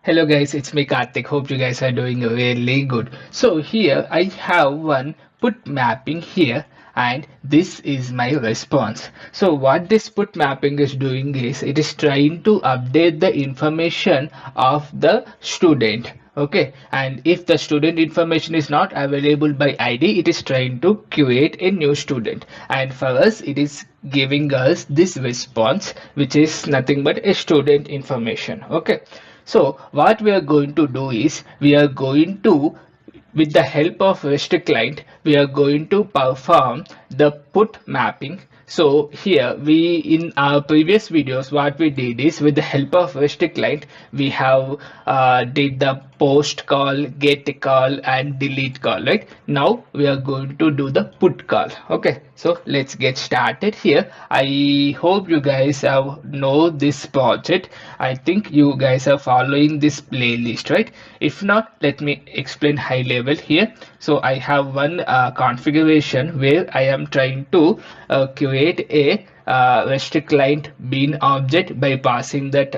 Hello guys, it's me Karthik. Hope you guys are doing really good. So here I have one put mapping here and this is my response. So what this put mapping is doing is it is trying to update the information of the student. Okay, and if the student information is not available by ID, it is trying to create a new student. And for us, it is giving us this response, which is nothing but a student information. Okay, so what we are going to do is we are going to, with the help of RestClient, we are going to perform the put mapping. So here we, in our previous videos, what we did is with the help of RestClient, we have did the post call, get call and delete call, right? Now we are going to do the put call. Okay, so let's get started here. I hope you guys have know this project. I think you guys are following this playlist, right? If not, let me explain high level here. So I have one configuration where I am trying to create a REST client bean object by passing that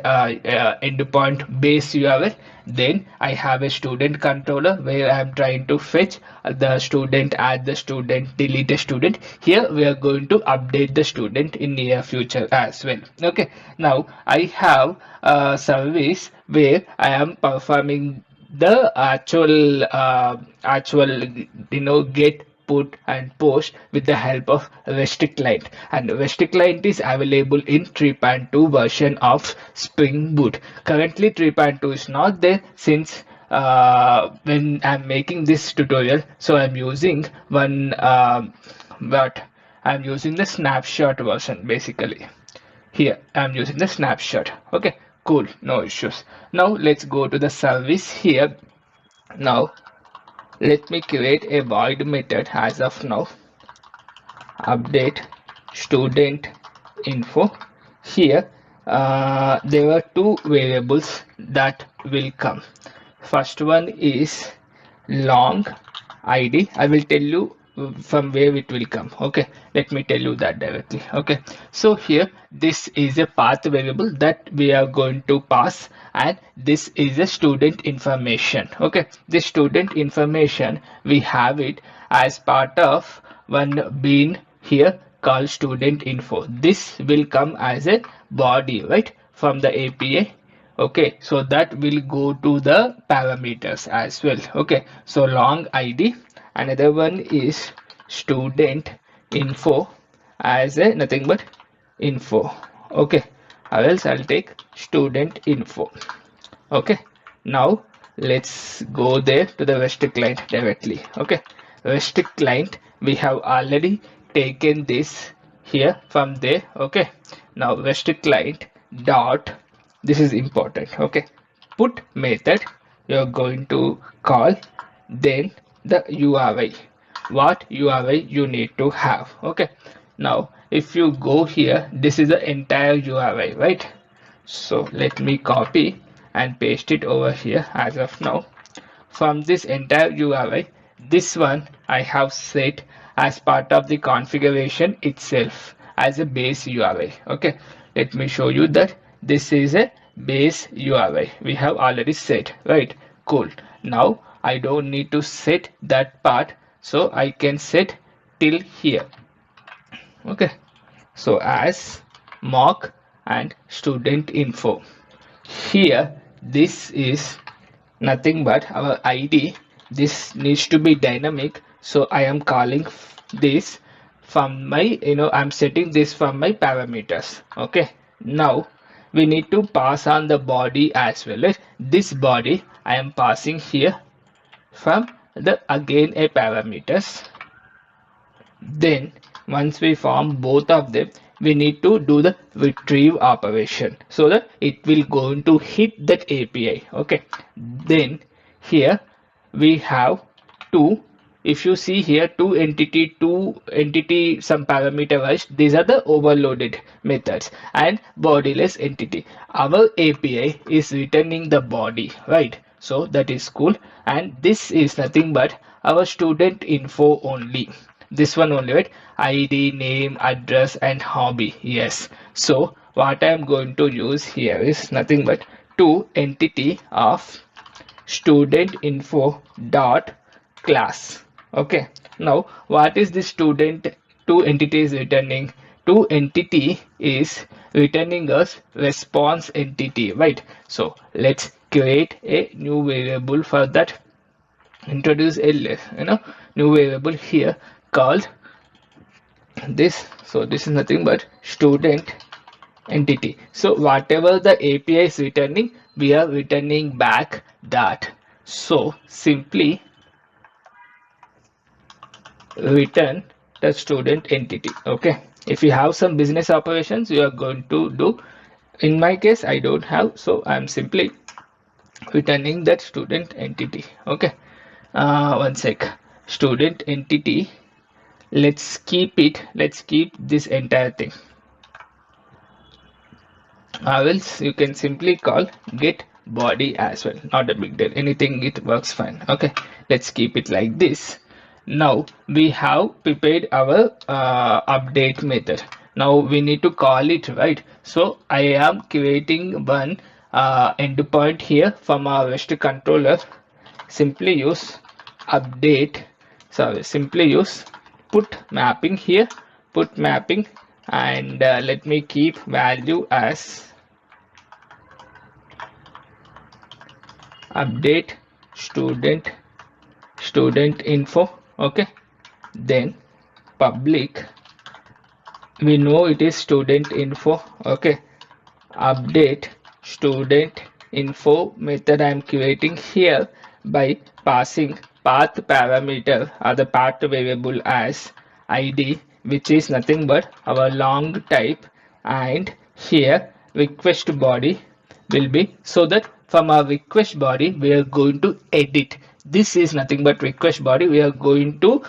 endpoint base URL. Then I have a student controller where I am trying to fetch the student, add the student, delete a student. Here we are going to update the student in near future as well. Okay, now I have a service where I am performing the actual get, put and post with the help of RestClient, and RestClient is available in 3.2 version of Springboot. Currently 3.2 is not there since when I'm making this tutorial, so I'm using one but I'm using the snapshot version. Basically here I'm using the snapshot. Okay, cool, no issues. Now let's go to the service here. Now let me create a void method as of now. Update student info. Here there are two variables that will come. First one is long id. I will tell you from where it will come. Okay, let me tell you that directly. Okay, so here this is a path variable that we are going to pass, and this is a student information. Okay, this student information we have it as part of one bean here called student info. This will come as a body, right, from the API. Okay, so that will go to the parameters as well. Okay, so long id. Another one is student info as a nothing but info. Okay, or else I'll take student info. Okay, now let's go there to the REST client directly. Okay, REST client, we have already taken this here from there. Okay, now REST client dot, this is important. Okay, put method you're going to call, then the URI, what URI you need to have. Okay, now if you go here, this is the entire URI, right? So let me copy and paste it over here as of now. From this entire URI, this one I have set as part of the configuration itself as a base URI. Okay, let me show you that this is a base URI we have already set, right? Cool. Now I don't need to set that part, so I can set till here. Okay, so as mock and student info, here this is nothing but our id. This needs to be dynamic, so I am calling this from my, I'm setting this from my parameters. Okay, now we need to pass on the body as well, right? This body I am passing here from the again a parameters. Then once we form both of them, we need to do the retrieve operation so that it will going to hit that API. Okay, then here we have two. If you see here, two entity some parameterized, these are the overloaded methods, and bodiless entity. Our API is returning the body, right? So that is cool, and this is nothing but our student info only. This one only, right? ID, name, address and hobby. Yes, so what I am going to use here is nothing but to entity of student info dot class. Okay, now what is the student to entity is returning? To entity is returning us response entity, right? So let's create a new variable for that. Introduce a new variable here called this. So this is nothing but student entity. So whatever the API is returning, we are returning back that. So simply return the student entity. Okay, if you have some business operations you are going to do, in my case I don't have, so I'm simply returning that student entity. Okay, one sec. Student entity, let's keep this entire thing, or else you can simply call get body as well, not a big deal, anything, it works fine. Okay, let's keep it like this. Now we have prepared our update method. Now we need to call it, right? So I am creating one endpoint here from our REST controller. Simply use update, sorry, simply use put mapping here, put mapping, and let me keep value as update student info. Okay, then public, we know it is student info. Okay, update student info method I am creating here by passing path parameter or the path variable as id, which is nothing but our long type, and here request body will be, so that from our request body we are going to edit. This is nothing but request body, we are going to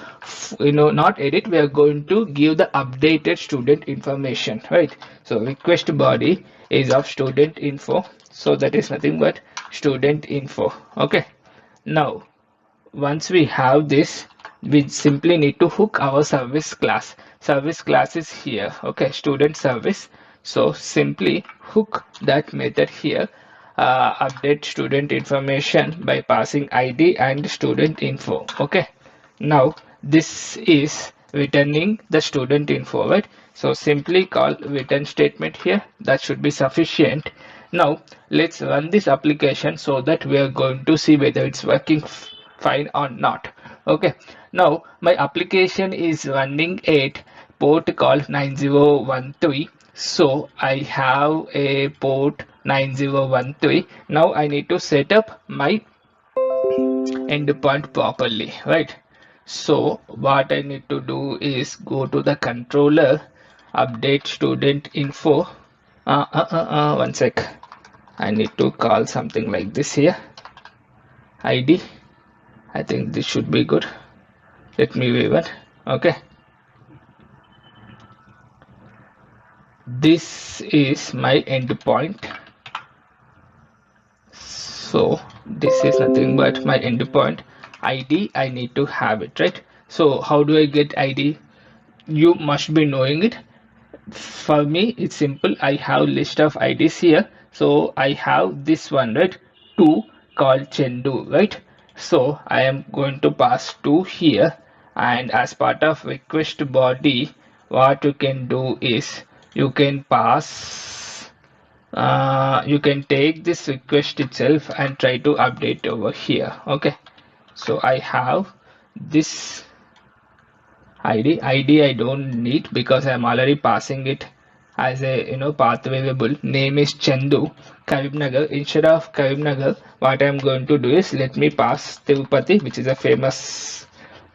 not edit, we are going to give the updated student information, right? So request body is of student info, so that is nothing but student info. Okay, now once we have this, we simply need to hook our service class. Service class is here. Okay, student service. So simply hook that method here, update student information by passing id and student info. Okay, now this is returning the student info, right? So simply call return statement here, that should be sufficient. Now let's run this application so that we are going to see whether it's working fine or not. Okay, now my application is running at port called 9013. So I have a port 9013. Now I need to set up my endpoint properly, right? So what I need to do is go to the controller, update student info. One sec, I need to call something like this here, id. I think this should be good. Let me revert. Okay, this is my endpoint. So this is nothing but my endpoint id. I need to have it, right? So how do I get id? You must be knowing it. For me it's simple, I have list of IDs here, so I have this one, right? 2 called Chendu, right? So I am going to pass 2 here, and as part of request body what you can do is you can pass you can take this request itself and try to update over here. Okay, so I have this id. I don't need because I'm already passing it as a path variable. Name is Chandu, Karimnagar. Instead of Karimnagar, what I'm going to do is let me pass Tirupati, which is a famous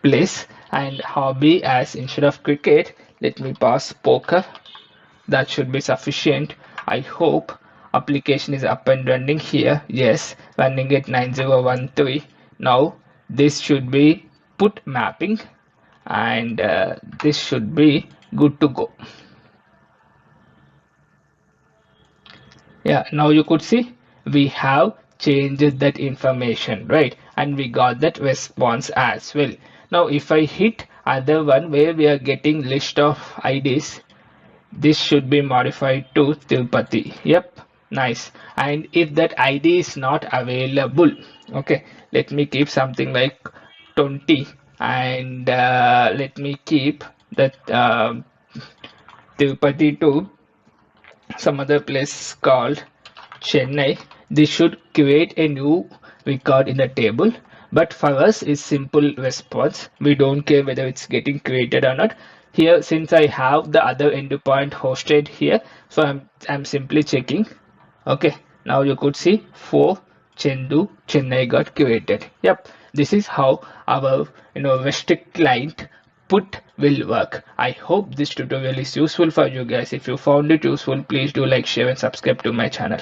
place, and hobby as instead of cricket, let me pass poker. That should be sufficient. I hope application is up and running here. Yes, running at 9013. Now this should be put mapping, and this should be good to go. Yeah, now you could see we have changed that information, right? And we got that response as well. Now if I hit other one where we are getting list of IDs, this should be modified to Tirupati. Yep, Nice. And if that ID is not available, okay, let me keep something like 20, and let me keep that Tirupati to some other place called Chennai. This should create a new record in the table. But for us, it's simple response. We don't care whether it's getting created or not. Here, since I have the other endpoint hosted here, so I'm simply checking. Okay, now you could see 4 Chendu Chennai got created. Yep, this is how our RestClient put will work. I hope this tutorial is useful for you guys. If you found it useful, please do like, share and subscribe to my channel.